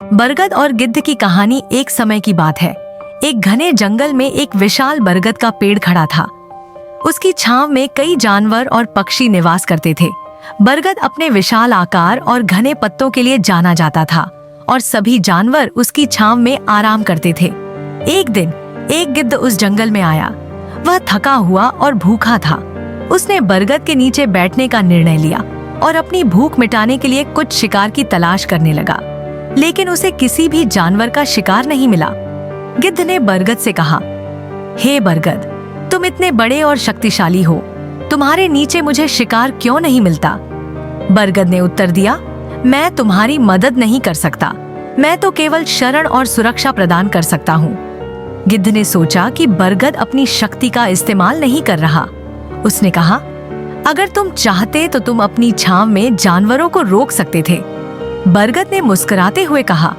बरगद और गिद्ध की कहानी एक समय की बात है। एक घने जंगल में एक विशाल बरगद का पेड़ खड़ा था। उसकी छांव में कई जानवर और पक्षी निवास करते थे। बरगद अपने विशाल आकार और घने पत्तों के लिए जाना जाता था और सभी जानवर उसकी छांव में आराम करते थे। एक दिन एक गिद्ध उस जंगल में आया। वह थका हुआ और भूखा था। उसने बरगद के नीचे बैठने का निर्णय लिया और अपनी भूख मिटाने के लिए कुछ शिकार की तलाश करने लगा, लेकिन उसे किसी भी जानवर का शिकार नहीं मिला। गिद्ध ने बरगद से कहा, हे बरगद, तुम इतने बड़े और शक्तिशाली हो, तुम्हारे नीचे मुझे शिकार क्यों नहीं मिलता? बरगद ने उत्तर दिया, मैं तुम्हारी मदद नहीं कर सकता, मैं तो केवल शरण और सुरक्षा प्रदान कर सकता हूँ। गिद्ध ने सोचा कि बरगद अपनी शक्ति का इस्तेमाल नहीं कर रहा। उसने कहा, अगर तुम चाहते तो तुम अपनी छांव में जानवरों को रोक सकते थे। बरगद ने मुस्कुराते हुए कहा,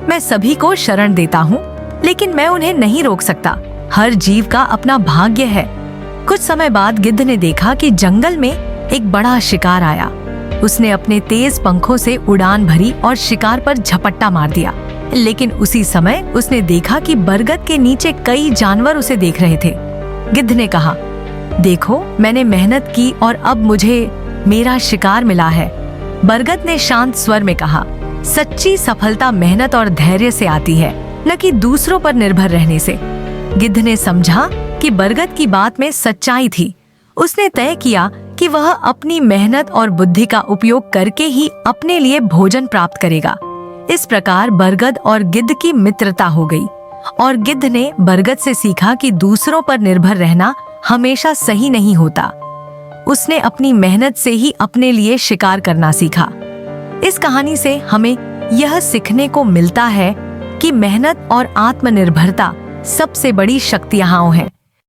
मैं सभी को शरण देता हूँ, लेकिन मैं उन्हें नहीं रोक सकता। हर जीव का अपना भाग्य है। कुछ समय बाद गिद्ध ने देखा कि जंगल में एक बड़ा शिकार आया। उसने अपने तेज पंखों से उड़ान भरी और शिकार पर झपट्टा मार दिया, लेकिन उसी समय उसने देखा कि बरगद के नीचे कई जानवर उसे देख रहे थे। गिद्ध ने कहा, देखो, मैंने मेहनत की और अब मुझे मेरा शिकार मिला है। बरगद ने शांत स्वर में कहा, सच्ची सफलता मेहनत और धैर्य से आती है, न कि दूसरों पर निर्भर रहने से। गिद्ध ने समझा कि बरगद की बात में सच्चाई थी। उसने तय किया कि वह अपनी मेहनत और बुद्धि का उपयोग करके ही अपने लिए भोजन प्राप्त करेगा। इस प्रकार बरगद और गिद्ध की मित्रता हो गई और गिद्ध ने बरगद से सीखा कि दूसरों पर निर्भर रहना हमेशा सही नहीं होता। उसने अपनी मेहनत से ही अपने लिए शिकार करना सीखा। इस कहानी से हमें यह सीखने को मिलता है कि मेहनत और आत्मनिर्भरता सबसे बड़ी शक्तियां हैं।